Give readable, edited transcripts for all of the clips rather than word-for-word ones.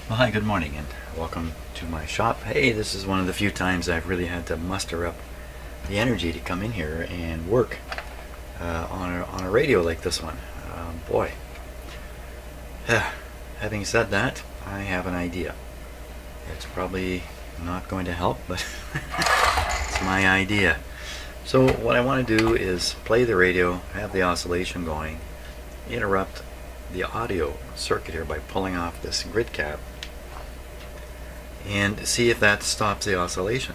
Well, hi, good morning, and welcome to my shop. Hey, this is one of the few times I've really had to muster up the energy to come in here and work on a radio like this one. Boy. Having said that, I have an idea. It's probably not going to help, but it's my idea. So what I want to do is play the radio, have the oscillation going, interrupt the audio circuit here by pulling off this grid cap, and see if that stops the oscillation.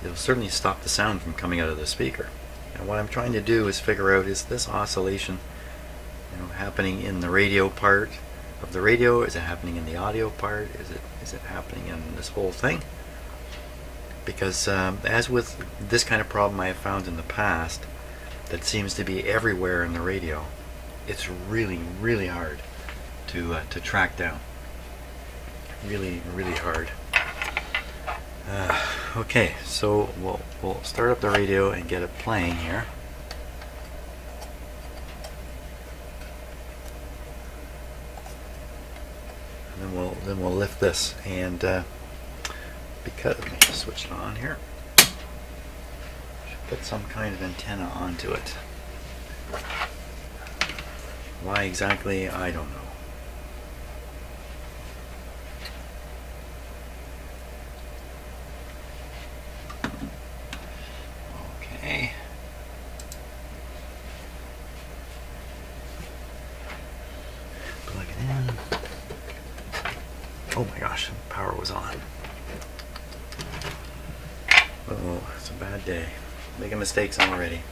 It'll certainly stop the sound from coming out of the speaker. And what I'm trying to do is figure out, is this oscillation happening in the radio part of the radio? Is it happening in the audio part? Is it happening in this whole thing? Because as with this kind of problem I have found in the past that seems to be everywhere in the radio, it's really, really hard to track down. Really, really hard. Okay, so we'll start up the radio and get it playing here. And then we'll lift this, and because let me just switch it on here. Should put some kind of antenna onto it. Why exactly, I don't know. Okay. Plug it in. Oh my gosh, the power was on. Oh, it's a bad day. Making mistakes already.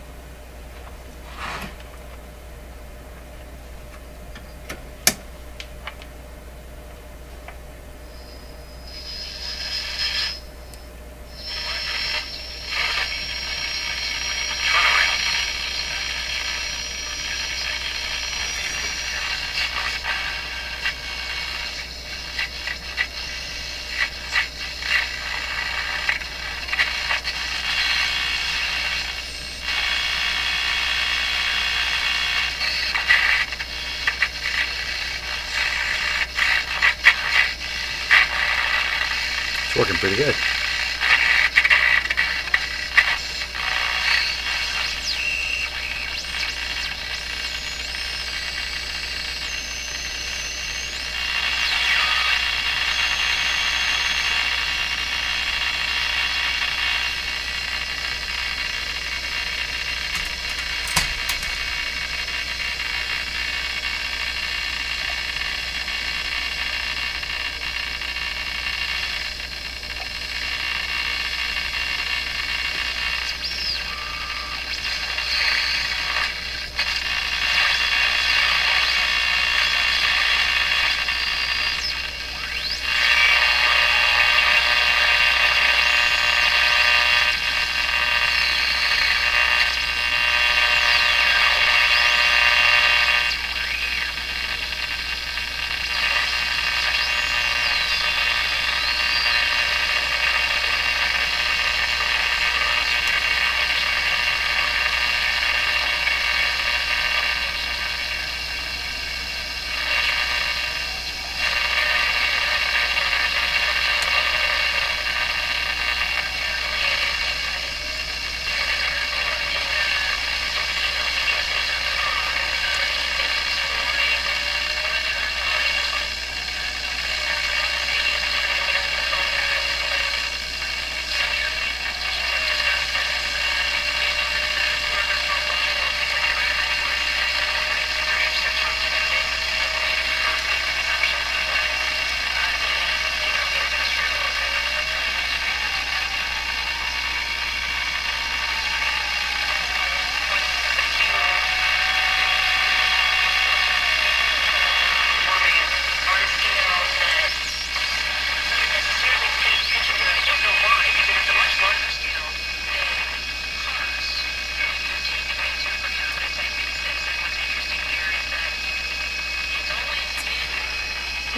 Working pretty good.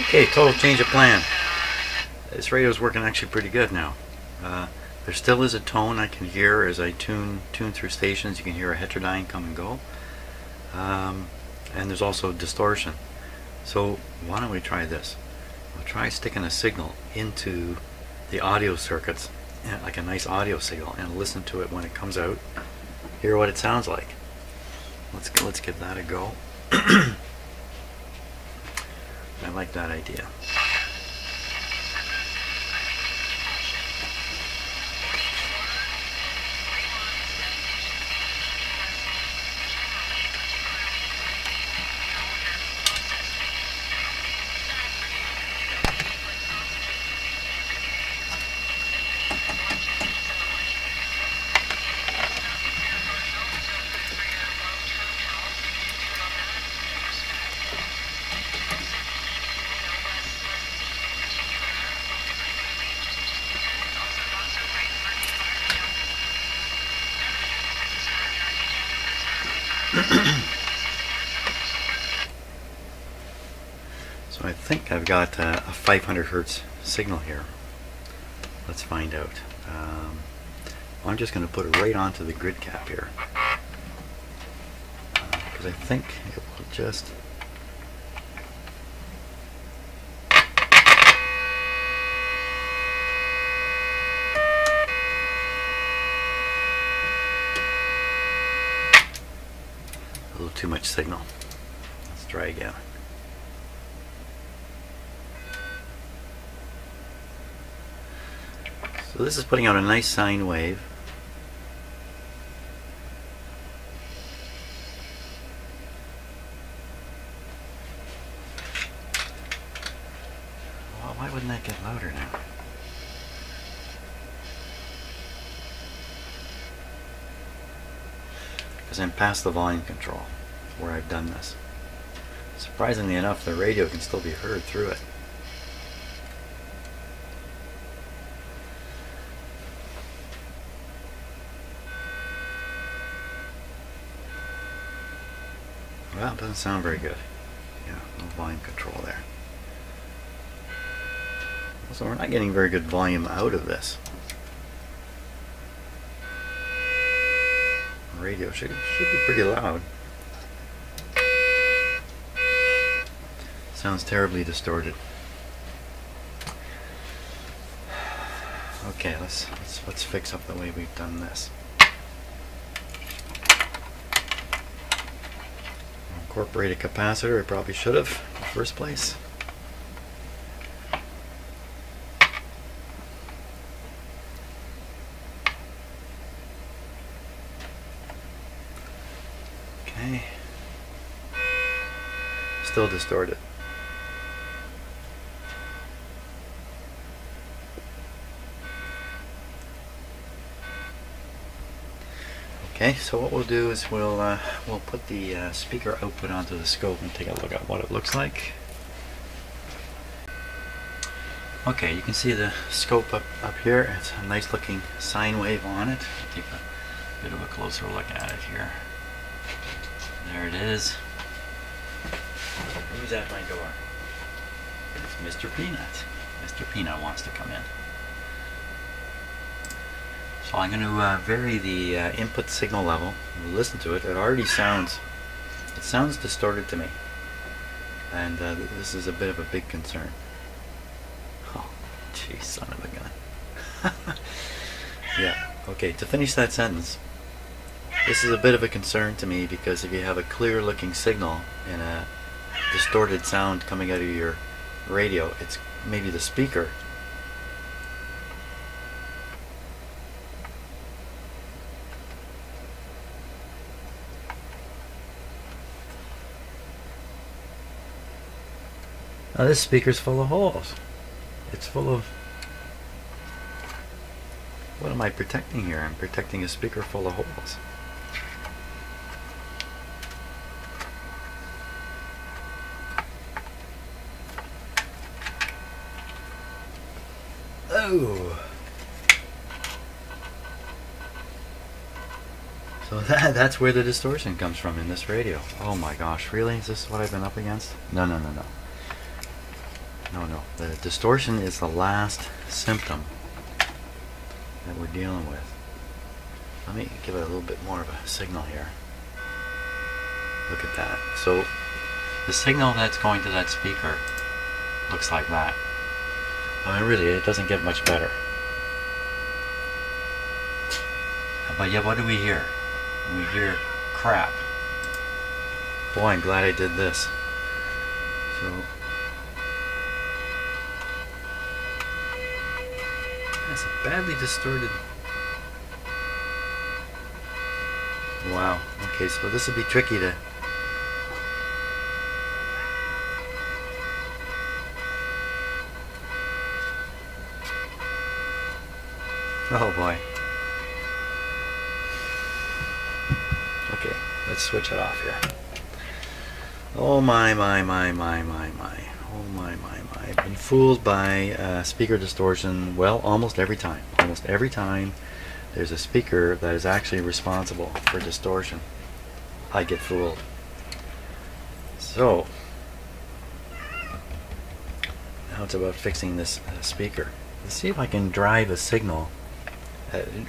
Okay, total change of plan. This radio is working actually pretty good now. There still is a tone I can hear as I tune through stations. You can hear a heterodyne come and go. And there's also distortion. So why don't we try this? I'll try sticking a signal into the audio circuits, like a nice audio signal, and listen to it when it comes out. Hear what it sounds like. Let's give that a go. I like that idea. So I think I've got a 500 Hertz signal here. Let's find out. I'm just going to put it right onto the grid cap here, because I think it will just a little too much signal. Let's try again. So this is putting out a nice sine wave. Well, why wouldn't that get louder now? Because I'm past the volume control where I've done this. Surprisingly enough, the radio can still be heard through it. Well, it doesn't sound very good. Yeah, no volume control there. So we're not getting very good volume out of this. The radio should be pretty loud. Sounds terribly distorted. Okay, let's fix up the way we've done this. Incorporate a capacitor. I probably should have in the first place. Okay. Still distorted. Okay, so what we'll do is we'll put the speaker output onto the scope and take a look at what it looks like. Okay, you can see the scope up here. It's a nice looking sine wave on it. Take a bit of a closer look at it here. There it is. Who's at my door? It's Mr. Peanut. Mr. Peanut wants to come in. So I'm going to vary the input signal level. We'll listen to it. It already sounds distorted to me, and this is a bit of a big concern. Oh, jeez, son of a gun. Yeah. Okay. To finish that sentence, this is a bit of a concern to me, because if you have a clear-looking signal and a distorted sound coming out of your radio, it's maybe the speaker. Now this speaker's full of holes. It's full of... What am I protecting here? I'm protecting a speaker full of holes. Oh! So that's where the distortion comes from in this radio. Oh my gosh, really? Is this what I've been up against? No, no, no, no. No, no. The distortion is the last symptom that we're dealing with. Let me give it a little bit more of a signal here. Look at that. So the signal that's going to that speaker looks like that. I mean, really, it doesn't get much better. But yeah, what do we hear? We hear crap. Boy, I'm glad I did this. So that's a badly distorted. Wow. Okay, so this would be tricky to. Oh boy. Okay, let's switch it off here. Oh my. Oh my. I've been fooled by speaker distortion, well, almost every time. Almost every time there's a speaker that is actually responsible for distortion, I get fooled. So, now it's about fixing this speaker. Let's see if I can drive a signal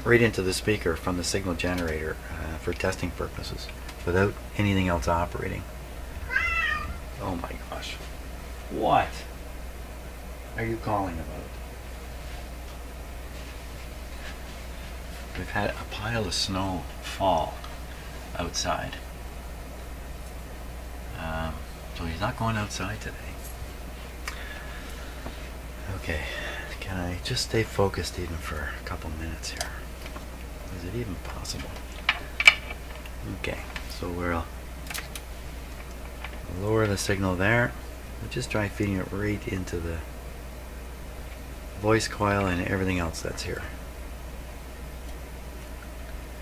right into the speaker from the signal generator for testing purposes without anything else operating. Oh my gosh. What are you calling about? We've had a pile of snow fall outside. So he's not going outside today. Okay, can I just stay focused even for a couple minutes here? Is it even possible? Okay, so we'll lower the signal there. We'll just try feeding it right into the voice coil and everything else that's here.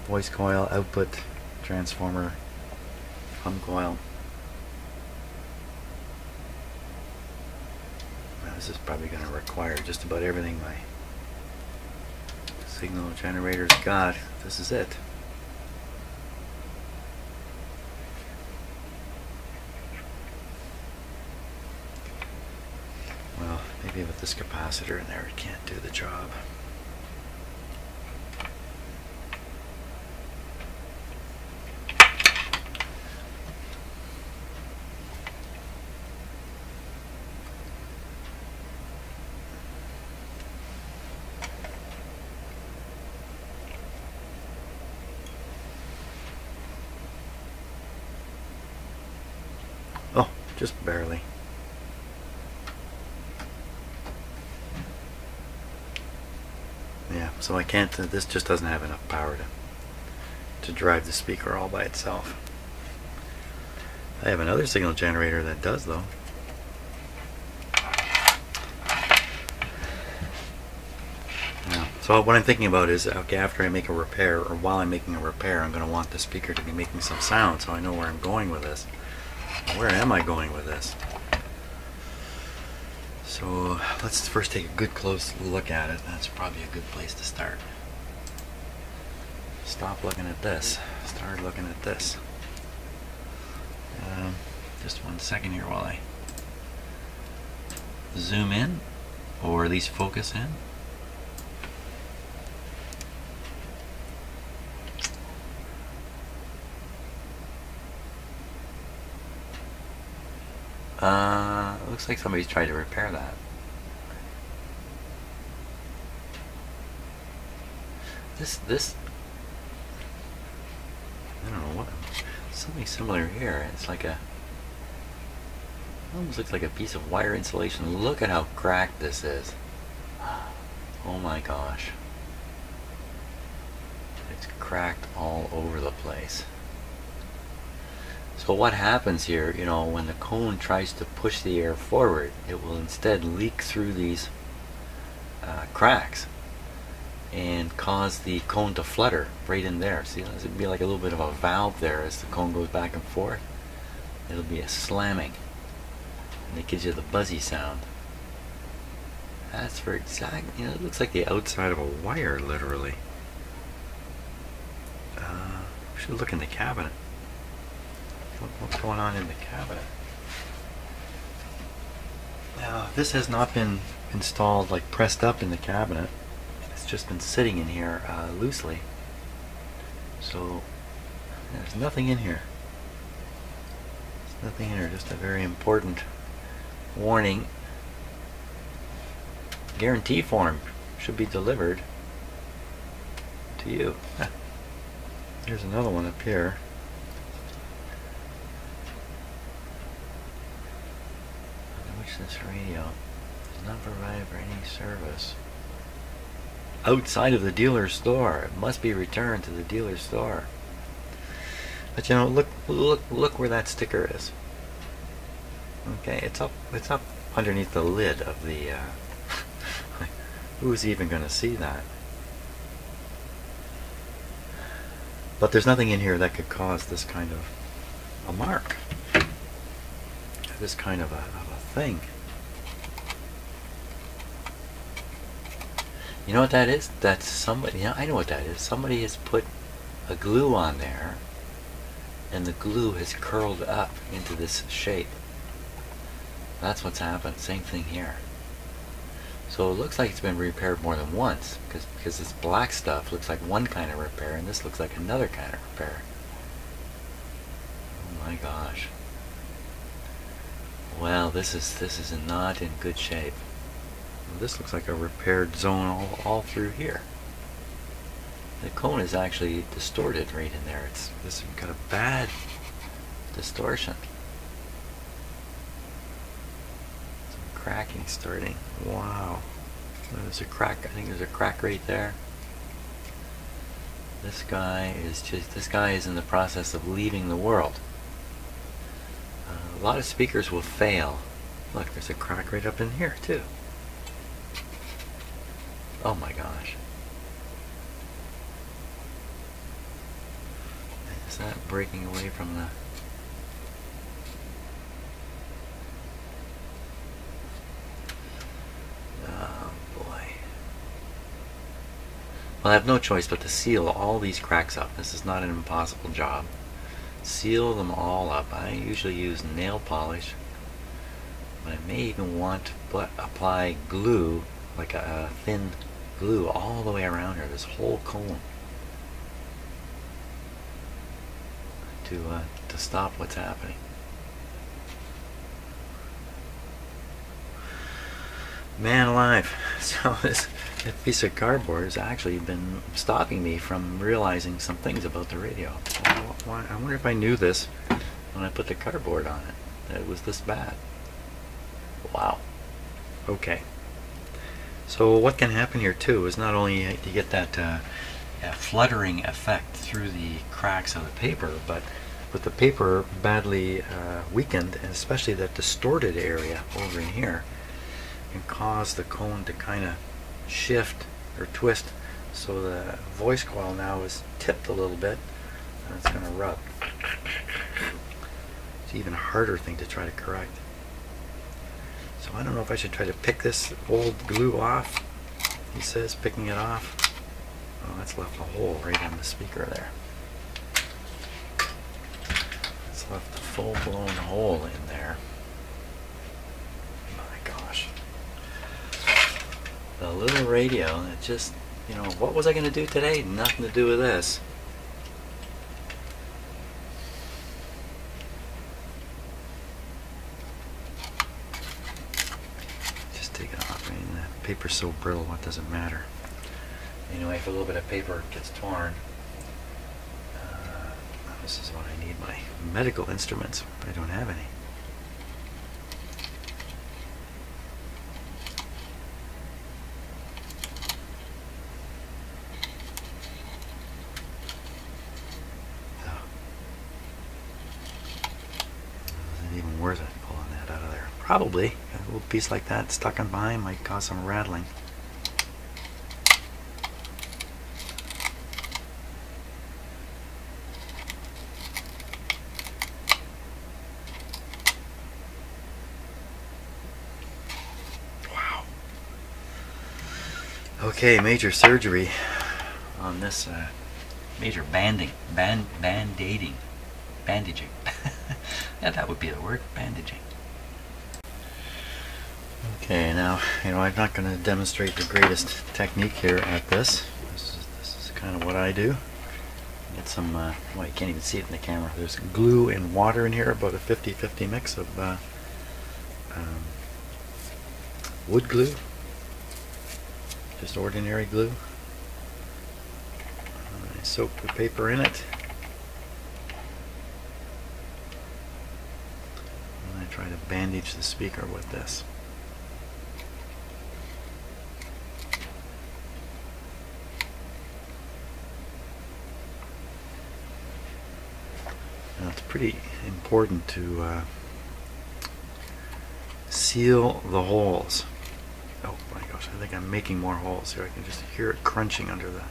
Voice coil, output, transformer, hum coil. Now this is probably going to require just about everything my signal generator's got. This is it. Well, maybe with this capacitor in there it can't do the job. Oh, just barely. Yeah, so I can't, this just doesn't have enough power to drive the speaker all by itself. I have another signal generator that does though. Yeah, so what I'm thinking about is, okay, after I make a repair, or while I'm making a repair, I'm going to want the speaker to be making some sound so I know where I'm going with this. Where am I going with this? So let's first take a good close look at it. That's probably a good place to start. Stop looking at this. Start looking at this. Just 1 second here while I zoom in, or at least focus in. Looks like somebody's tried to repair that. This I don't know what, something similar here. It's like almost looks like a piece of wire insulation. Look at how cracked this is. Oh my gosh. It's cracked all over the place. So what happens here, you know, when the cone tries to push the air forward, it will instead leak through these cracks and cause the cone to flutter right in there. See, it'll be like a little bit of a valve there as the cone goes back and forth. It'll be a slamming, and it gives you the buzzy sound. That's for exact, you know, it looks like the outside of a wire, literally. We should look in the cabinet. What's going on in the cabinet? Now, this has not been installed, like pressed up in the cabinet. It's just been sitting in here loosely. So there's nothing in here. There's nothing in here. Just a very important warning guarantee form should be delivered to you. Here's another one up here. Which this radio does not provide for any service outside of the dealer's store. It must be returned to the dealer's store. But you know, look where that sticker is. Okay, it's up underneath the lid of the. Who's even going to see that? But there's nothing in here that could cause this kind of a mark, this kind of a thing. You know what that is? That's somebody. You know, I know what that is. Somebody has put a glue on there, and the glue has curled up into this shape. That's what's happened. Same thing here. So it looks like it's been repaired more than once, because this black stuff looks like one kind of repair, and this looks like another kind of repair. Oh my gosh. Well, this is not in good shape. Well, this looks like a repaired zone all through here. The cone is actually distorted right in there. This got a bad distortion. Cracking starting. Wow. There's a crack. I think there's a crack right there. This guy is in the process of leaving the world. A lot of speakers will fail. Look, there's a crack right up in here too. Oh my gosh. Is that breaking away from the... Well, I have no choice but to seal all these cracks up. This is not an impossible job. Seal them all up. I usually use nail polish, but I may even want to apply glue, like a thin glue, all the way around here, this whole cone, to stop what's happening. Man alive. So this piece of cardboard has actually been stopping me from realizing some things about the radio. I wonder if I knew this when I put the cardboard on it, that it was this bad. Wow. Okay. So what can happen here too is not only you get that fluttering effect through the cracks of the paper, but with the paper badly weakened, and especially that distorted area over in here, can cause the cone to kind of shift or twist, so the voice coil now is tipped a little bit, and it's going to rub. It's an even harder thing to try to correct. So I don't know if I should try to pick this old glue off. He says picking it off. Oh, that's left a hole right on the speaker there. It's left a full-blown hole in there. My gosh. The little radio, it just, you know, what was I going to do today? Nothing to do with this. Just take it off. I mean, the paper's so brittle, what does it matter? Anyway, if a little bit of paper gets torn, this is when I need my medical instruments. I don't have any. Worth it pulling that out of there. Probably a little piece like that stuck on behind might cause some rattling. Wow. Okay, major surgery on this, major bandaging. Yeah, that would be the word, bandaging. Okay, now, you know, I'm not going to demonstrate the greatest technique here at this. This is kind of what I do. Get some, well, you can't even see it in the camera. There's glue and water in here, about a 50-50 mix of wood glue just ordinary glue. I soak the paper in it. And I try to bandage the speaker with this. Now it's pretty important to seal the holes. Oh my gosh, I think I'm making more holes here. I can just hear it crunching under the...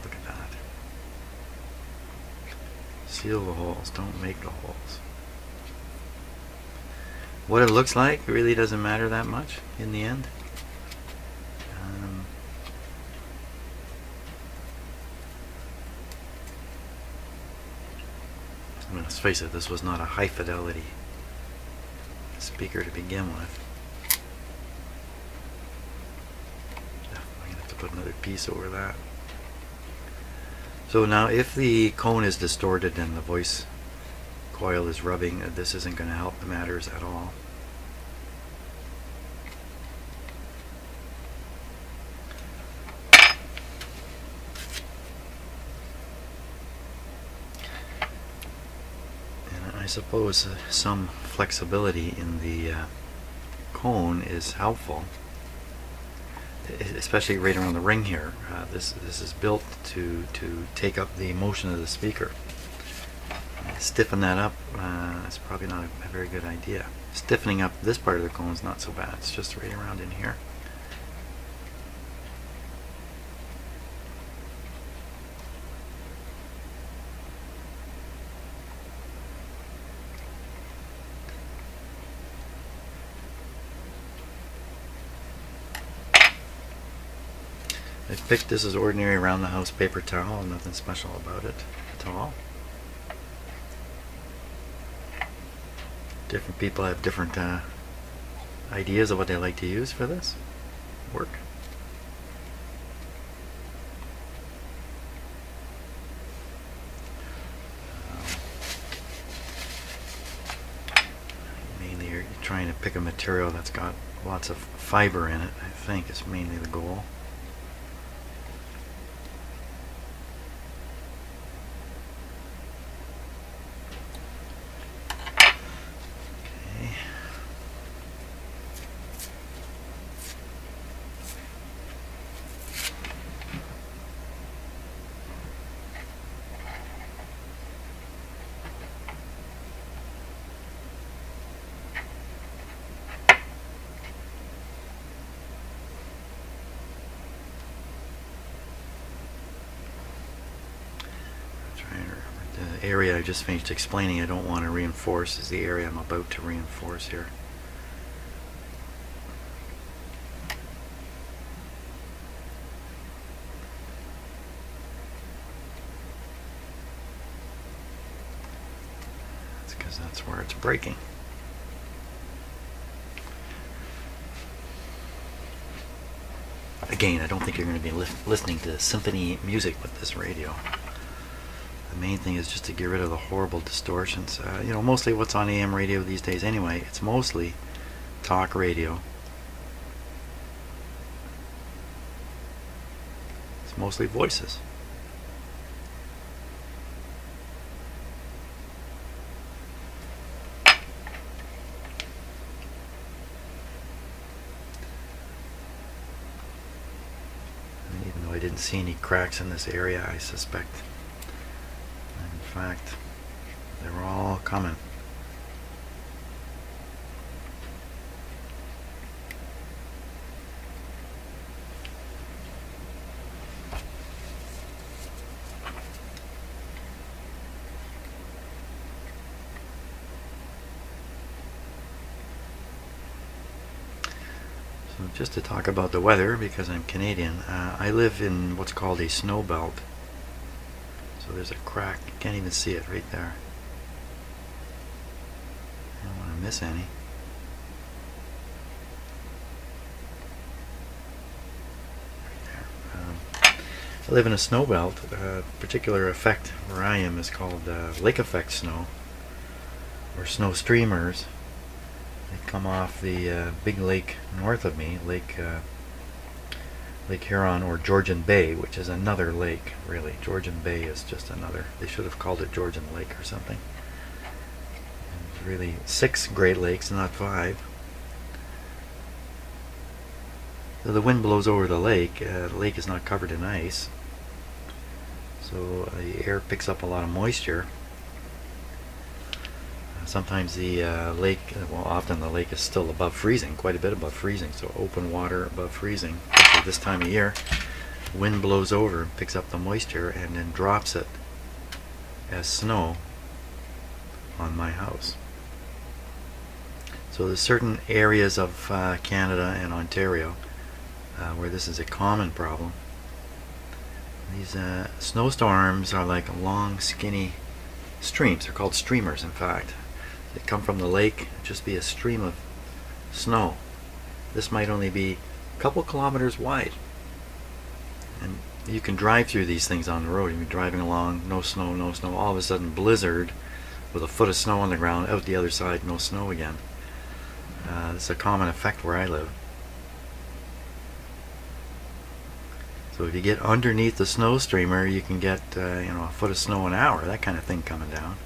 Look at that. Seal the holes, don't make the holes. What it looks like really doesn't matter that much in the end. I mean, let's face it, this was not a high fidelity speaker to begin with. I'm going to have to put another piece over that. So now if the cone is distorted and the voice coil is rubbing, this isn't going to help the matters at all. And I suppose some flexibility in the cone is helpful, especially right around the ring here. This is built to take up the motion of the speaker. Stiffen that up, that's probably not a very good idea. Stiffening up this part of the cone is not so bad. It's just right around in here. I picked this as ordinary around the house paper towel, nothing special about it at all. Different people have different ideas of what they like to use for this work. Mainly you're trying to pick a material that's got lots of fiber in it, I think is mainly the goal. The area I just finished explaining I don't want to reinforce is the area I'm about to reinforce here. That's because that's where it's breaking. Again, I don't think you're going to be listening to symphony music with this radio. The main thing is just to get rid of the horrible distortions. You know, mostly what's on AM radio these days anyway, it's mostly talk radio. It's mostly voices. And even though I didn't see any cracks in this area, I suspect in fact, they're all coming. So just to talk about the weather, because I'm Canadian, I live in what's called a snow belt. So there's a crack, you can't even see it right there. I don't want to miss any. Right there. I live in a snow belt. A particular effect where I am is called lake effect snow, or snow streamers. They come off the big lake north of me, Lake Lake Huron or Georgian Bay, which is another lake, really. Georgian Bay is just another. They should have called it Georgian Lake or something. There's really 6 Great Lakes, not 5. So the wind blows over the lake. The lake is not covered in ice, so the air picks up a lot of moisture. Sometimes the lake, well, often the lake is still above freezing, quite a bit above freezing, so open water above freezing, especially this time of year. Wind blows over, picks up the moisture, and then drops it as snow on my house. So there's certain areas of Canada and Ontario where this is a common problem. These snowstorms are like long, skinny streams. They're called streamers, in fact. They come from the lake, just be a stream of snow. This might only be a couple kilometers wide. And you can drive through these things on the road. You'll be driving along, no snow, no snow. All of a sudden, blizzard with a foot of snow on the ground. Out the other side, no snow again. It's a common effect where I live. So if you get underneath the snow streamer, you can get a foot of snow an hour, that kind of thing coming down.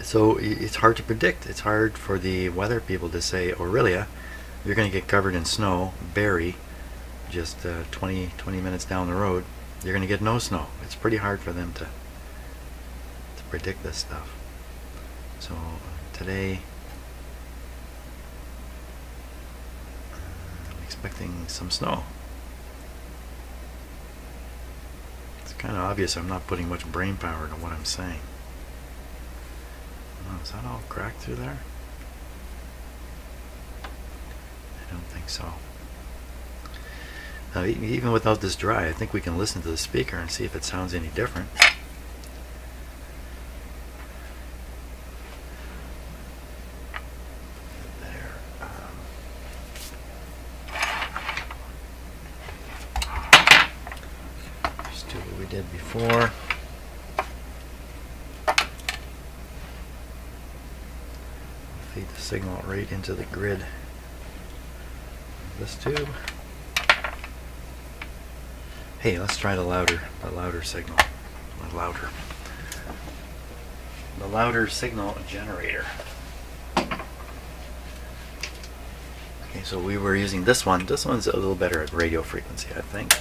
So it's hard to predict. It's hard for the weather people to say, Aurelia, you're going to get covered in snow. Barrie, just 20 minutes down the road, you're going to get no snow. It's pretty hard for them to predict this stuff. So today, I'm expecting some snow. It's kind of obvious I'm not putting much brain power into what I'm saying. Oh, is that all cracked through there? I don't think so. Now, even without this dry, I think we can listen to the speaker and see if it sounds any different. There. Just do what we did before. Feed the signal right into the grid of this tube. Hey, let's try the louder signal. The louder signal generator. Okay, so we were using this one. This one's a little better at radio frequency, I think.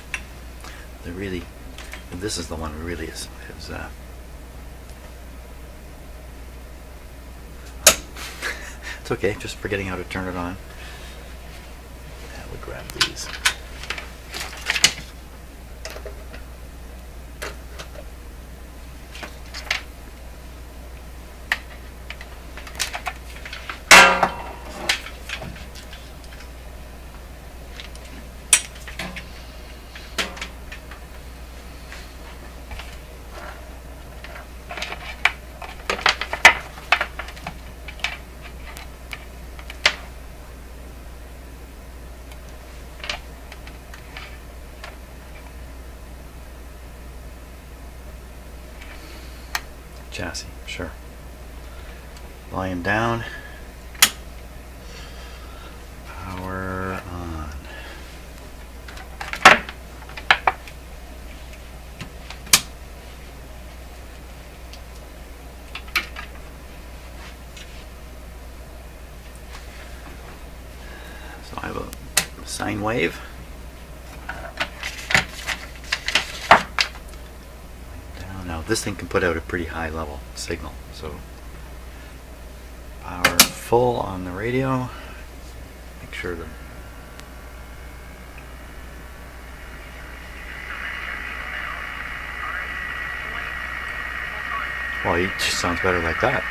This is the one that really is it's okay, just forgetting how to turn it on. Yeah, we'll grab these. Chassis, sure. Volume down. Power on. So I have a sine wave. Now this thing can put out a pretty high level signal, so power full on the radio. Make sure that well, it just sounds better like that.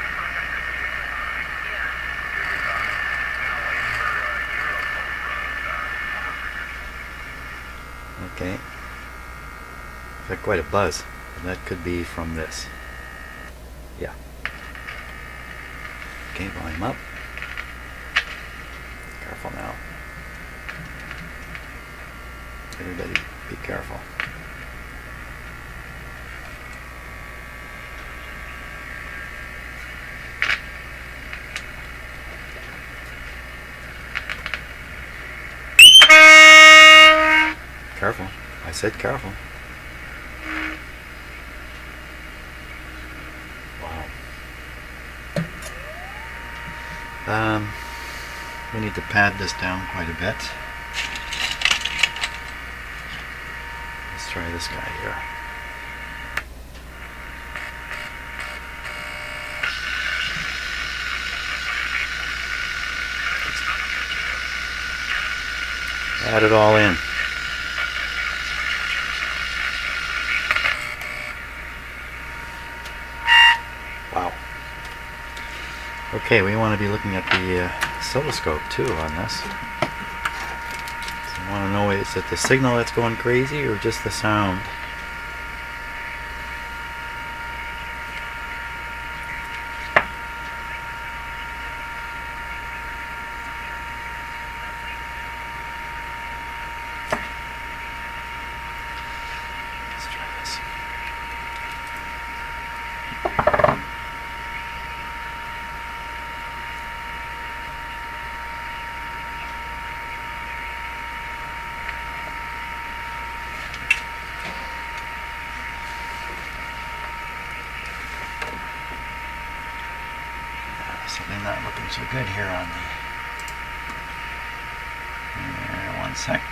Okay, got quite a buzz. That could be from this. Yeah. Okay, volume up. Careful now. Everybody be careful. Careful. I said careful. Wow. We need to pad this down quite a bit. Let's try this guy here. Add it all in. Wow. Okay, we want to be looking at the oscilloscope too on this. So I want to know, is it the signal that's going crazy or just the sound? Something not looking so good here on the... one sec.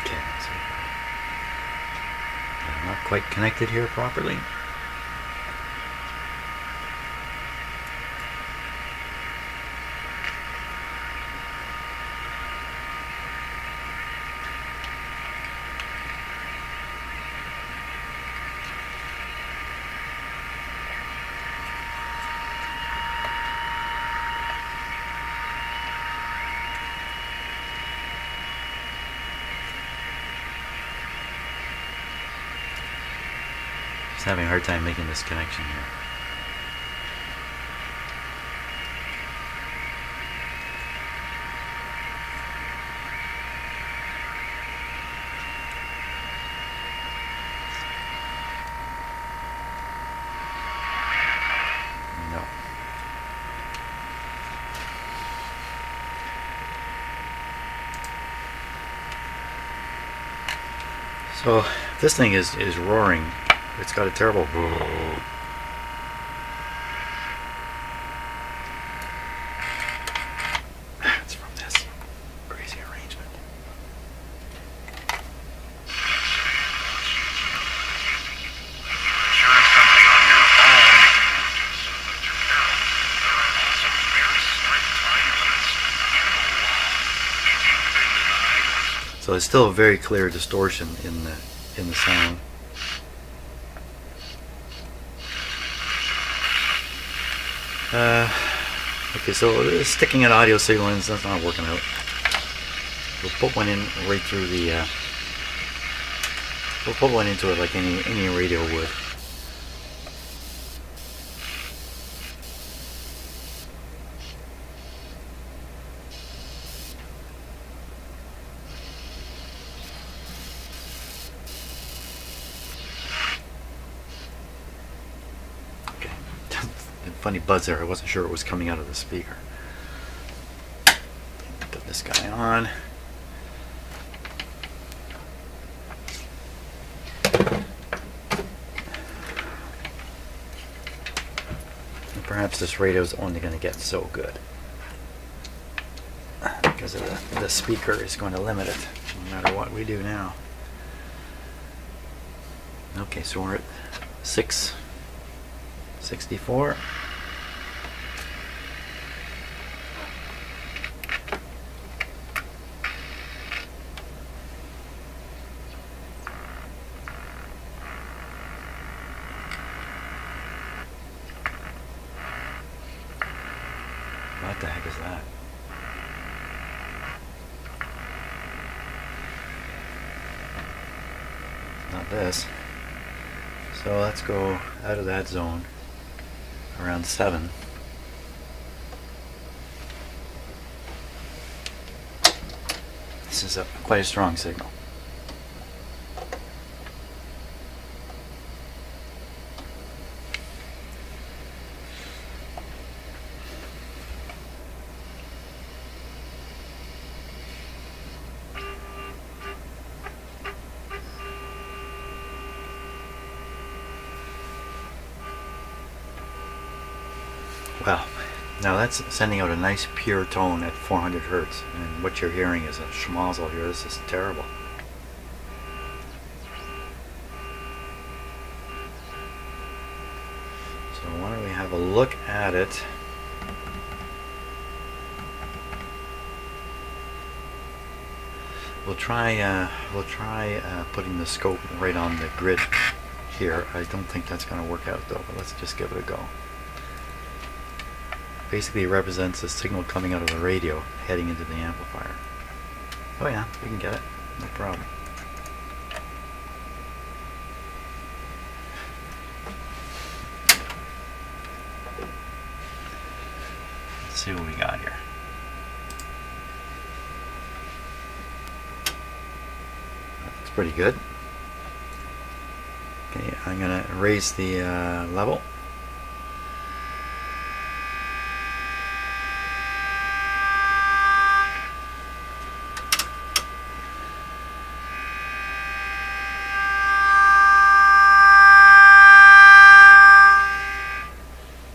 Okay, so I'm not quite connected here properly. Having a hard time making this connection here. No. So this thing is roaring. It's got a terrible... It's from this crazy arrangement. So there's still a very clear distortion in the sound. Okay, so sticking an audio signal in, that's not working out. We'll put one in right through the. We'll put one into it like any radio would. Funny buzz there. I wasn't sure it was coming out of the speaker. Put this guy on. And perhaps this radio is only going to get so good because of the speaker is going to limit it no matter what we do now. Okay, so we're at 664. What the heck is that? Not this. So let's go out of that zone around 7. This is quite a strong signal. Well, now that's sending out a nice pure tone at 400 hertz, and what you're hearing is a schmozzle here. This is terrible. So why don't we have a look at it? We'll try putting the scope right on the grid here. I don't think that's going to work out though, but let's just give it a go. Basically it represents the signal coming out of the radio heading into the amplifier. Oh yeah, we can get it, no problem. Let's see what we got here. That's pretty good. Okay, I'm going to raise the level.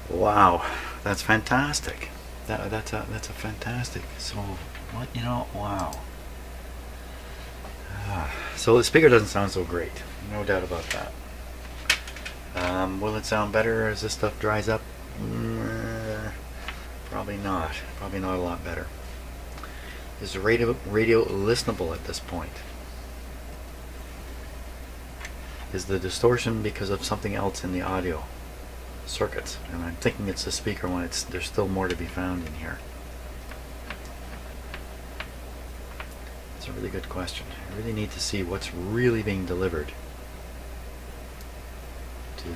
Wow, that's fantastic. That's a fantastic. So what, you know, wow. So the speaker doesn't sound so great, no doubt about that. Will it sound better as this stuff dries up? Probably not. Probably not a lot better. Is the radio listenable at this point? Is the distortion because of something else in the audio circuits? And I'm thinking it's the speaker one. There's still more to be found in here. It's a really good question. I really need to see what's really being delivered to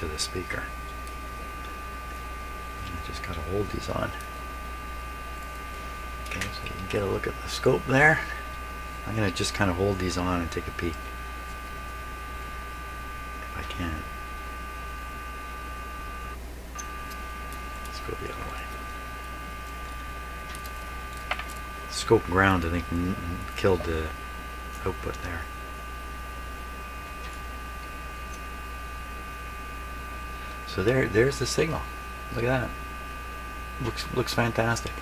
the speaker. And I just gotta hold these on. Okay, so you can get a look at the scope there. I'm gonna just kind of hold these on and take a peek if I can. Let's go the other way. Scope ground, I think, killed the output there. So there's the signal. Look at that. Looks fantastic.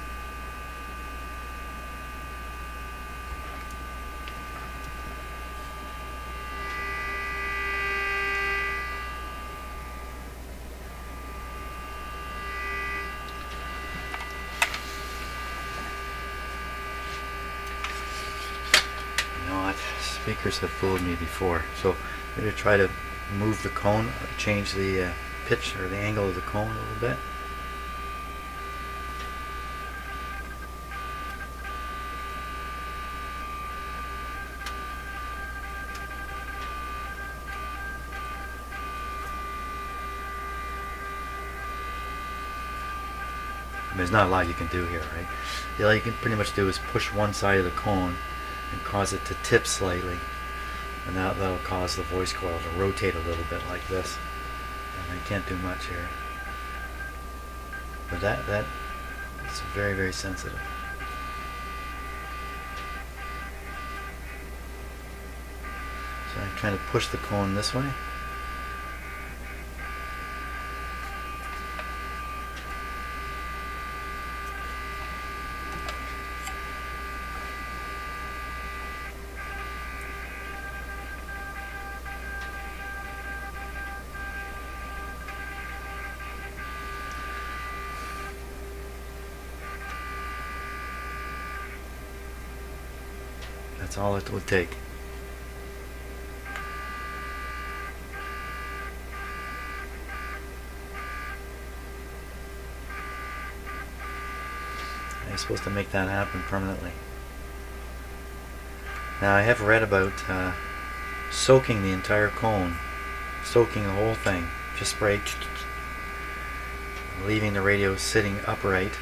Speakers have fooled me before, so I'm going to try to move the cone, change the pitch or the angle of the cone a little bit. There's not a lot you can do here, right? All you can pretty much do is push one side of the cone and cause it to tip slightly, and that'll cause the voice coil to rotate a little bit like this. And I can't do much here, but that is very, very sensitive. So I'm trying to push the cone this way. That's all it would take. I'm supposed to make that happen permanently. Now I have read about soaking the entire cone, soaking the whole thing, just spray, leaving the radio sitting upright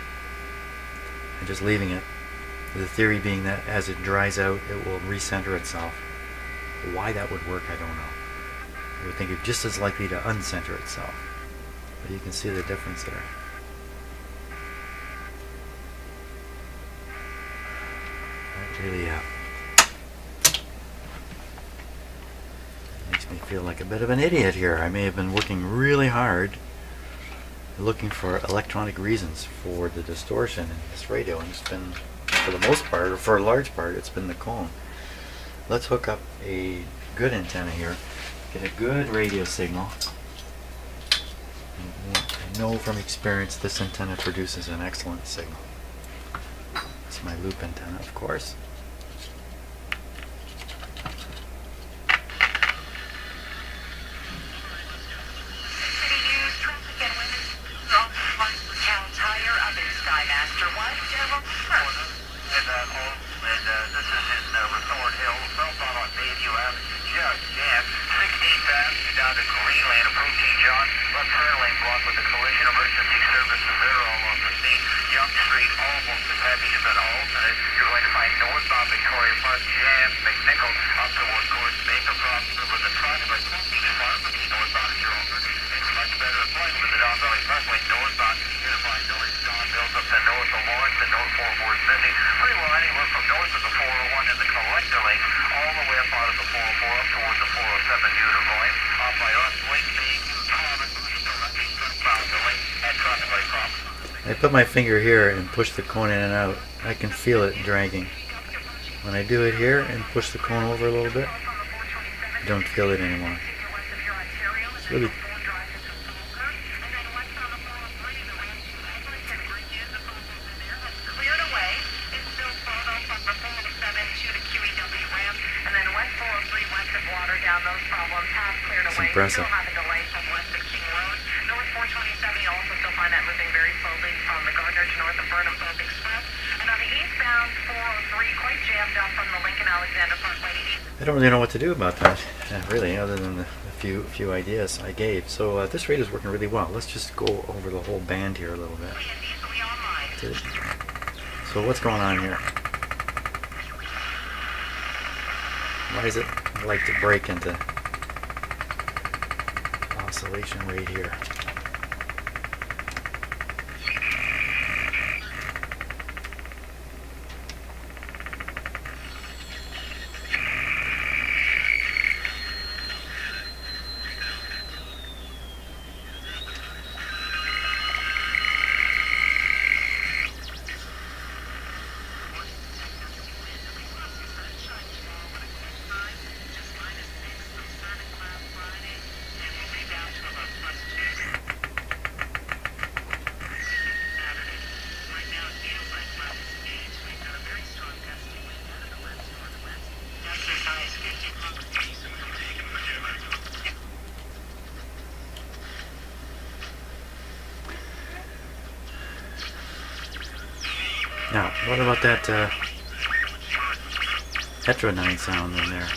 and just leaving it. The theory being that as it dries out, it will recenter itself. Why that would work, I don't know. I would think it's just as likely to uncenter itself. But you can see the difference there. That really makes me feel feel like a bit of an idiot here. I may have been working really hard looking for electronic reasons for the distortion in this radio, and it's been, for the most part, or for a large part, it's been the cone. Let's hook up a good antenna here, get a good radio signal. I know from experience this antenna produces an excellent signal. It's my loop antenna, of course. I put my finger here and push the cone in and out. I can feel it dragging. When I do it here and push the cone over a little bit, I don't feel it anymore. It's really it's impressive. I don't really know what to do about that, really, other than the few ideas I gave. So this radio is working really well. Let's just go over the whole band here a little bit. So what's going on here? Why does it like to break into oscillation rate here? Now, what about that heterodyne sound in there?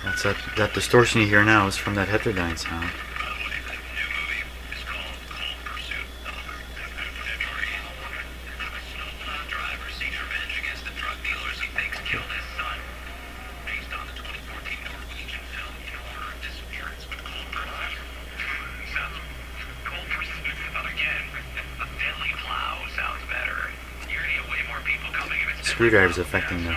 That's that distortion you hear now is from that heterodyne sound. Screwdriver's affecting the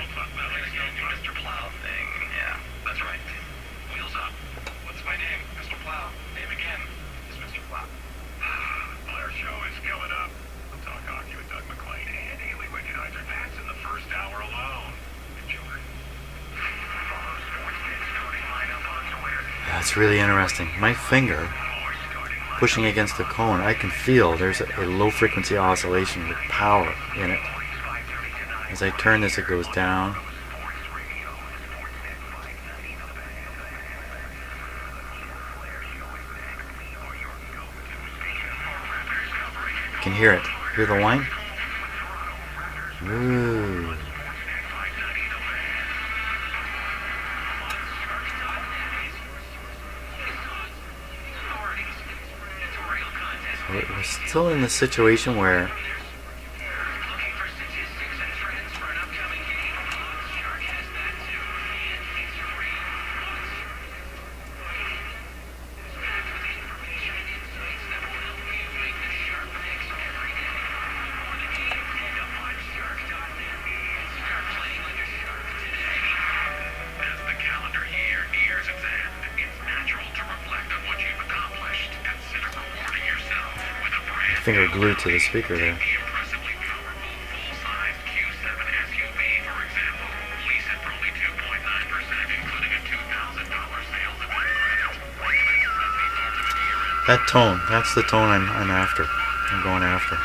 That's really interesting. My finger pushing against the cone, I can feel there's a low frequency oscillation with power in it. As I turn this, it goes down. You can hear it. Hear the whine? Ooh. We're still in the situation where finger glued to the speaker there. That tone, that's the tone I'm after. I'm going after.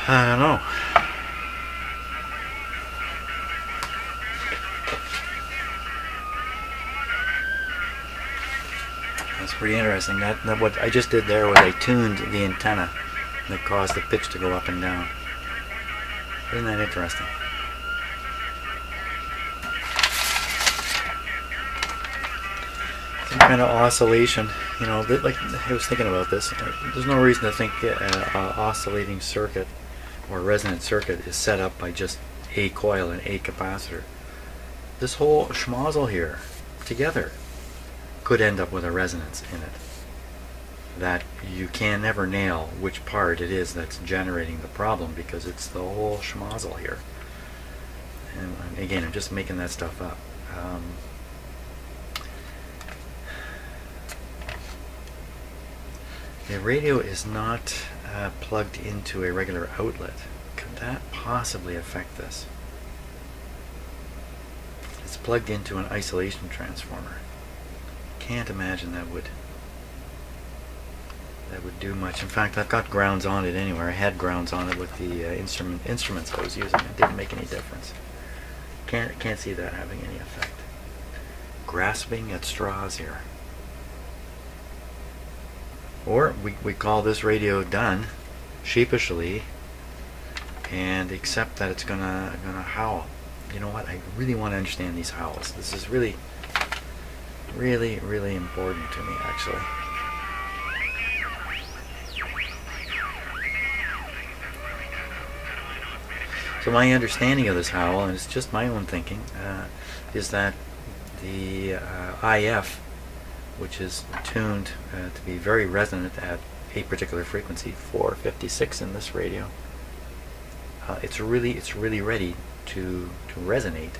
I don't know. That's pretty interesting. That what I just did there was I tuned the antenna that caused the pitch to go up and down. Isn't that interesting? Some kind of oscillation, you know, like I was thinking about this. There's no reason to think oscillating circuit or resonant circuit is set up by just a coil and a capacitor. This whole schmozzle here together could end up with a resonance in it that you can never nail which part it is that's generating the problem, because it's the whole schmozzle here. And again, I'm just making that stuff up. The radio is not plugged into a regular outlet. Could that possibly affect this? It's plugged into an isolation transformer. Can't imagine that would do much. In fact, I've got grounds on it anywhere. I had grounds on it with the instruments I was using. It didn't make any difference. Can't see that having any effect. Grasping at straws here. Or we call this radio done sheepishly and accept that it's gonna howl. You know what? I really want to understand these howls. This is really important to me, actually. So my understanding of this howl, and it's just my own thinking, is that the IF, which is tuned to be very resonant at a particular frequency, 456 in this radio, it's really ready to resonate,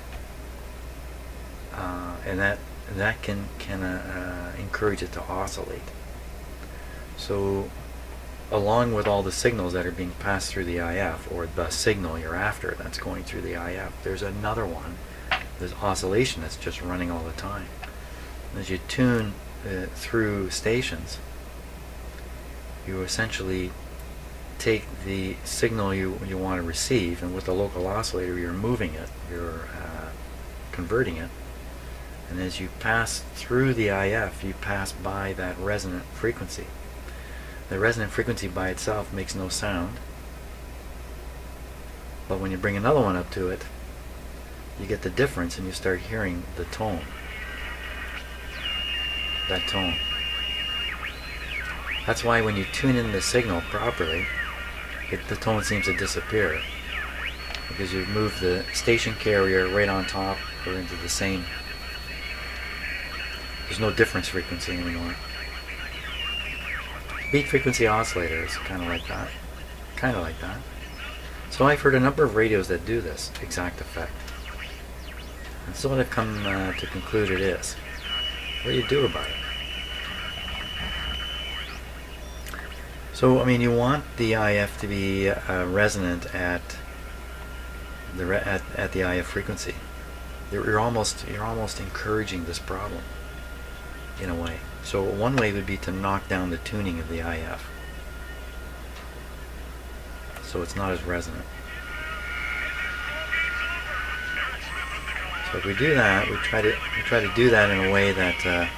and that can encourage it to oscillate. So along with all the signals that are being passed through the IF, or the signal you're after that's going through the IF, there's another one, there's oscillation that's just running all the time. As you tune through stations, you essentially take the signal you want to receive, and with the local oscillator you're moving it, you're converting it, and as you pass through the IF you pass by that resonant frequency. The resonant frequency by itself makes no sound, but when you bring another one up to it, you get the difference and you start hearing the tone. That tone. That's why when you tune in the signal properly, the tone seems to disappear, because you've moved the station carrier right on top or into the same. There's no difference frequency anymore. Beat frequency oscillator is kind of like that. Kind of like that. So I've heard a number of radios that do this exact effect. And so what I've come to conclude it is. What do you do about it? So, I mean, you want the IF to be resonant at the IF frequency. You're almost encouraging this problem in a way. So one way would be to knock down the tuning of the IF, so it's not as resonant. So if we do that, we try to do that in a way that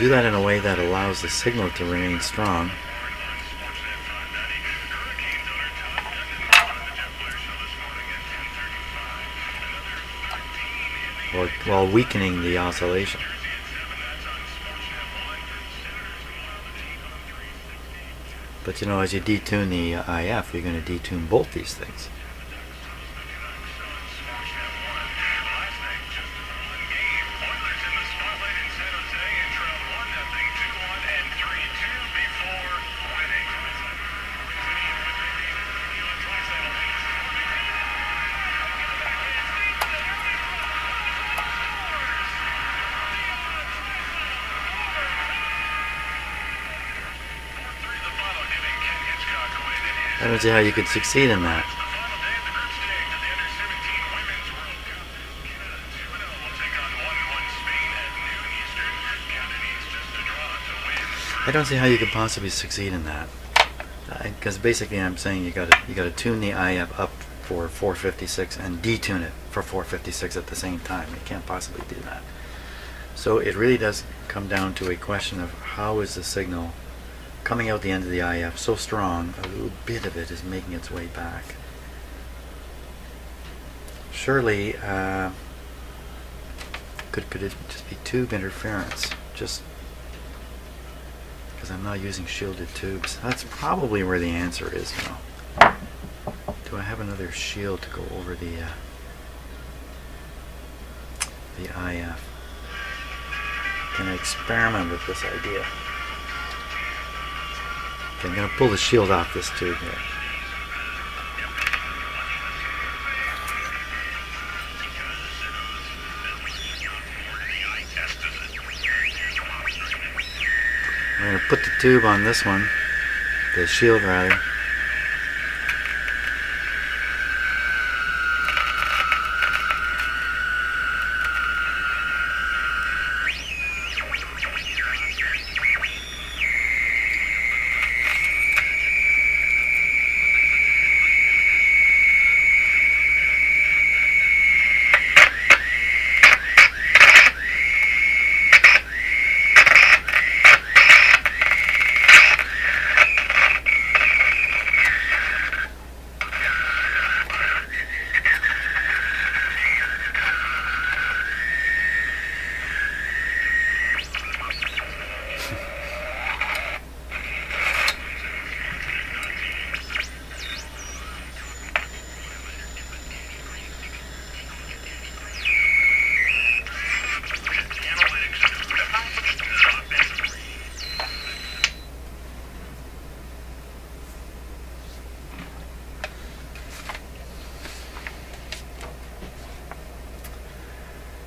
do that in a way that allows the signal to remain strong, while weakening the oscillation. But you know, as you detune the IF, you're going to detune both these things. I don't see how you could succeed in that. I don't see how you could possibly succeed in that, because basically I'm saying you got to tune the IF up for 456 and detune it for 456 at the same time. You can't possibly do that. So it really does come down to a question of how is the signal coming out the end of the IF so strong, a little bit of it is making its way back. Surely, could it just be tube interference? Just because I'm not using shielded tubes. That's probably where the answer is, you know. Do I have another shield to go over the IF? Can I experiment with this idea? Okay, I'm going to pull the shield off this tube here. We're going to put the tube on this one, the shield rather.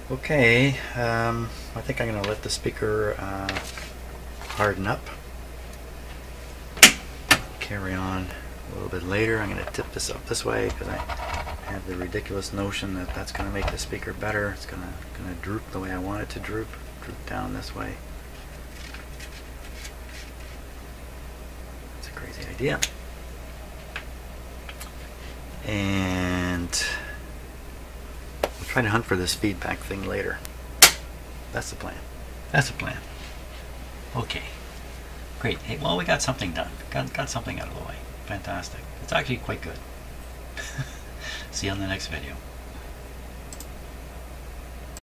Okay, I think I'm going to let the speaker harden up. Carry on a little bit later. I'm going to tip this up this way because I have the ridiculous notion that that's going to make the speaker better. It's going to droop the way I want it to droop down this way. That's a crazy idea. And try to hunt for this feedback thing later. That's the plan. That's the plan. Okay. Great. Hey, well, we got something done. Got something out of the way. Fantastic. It's actually quite good. See you on the next video.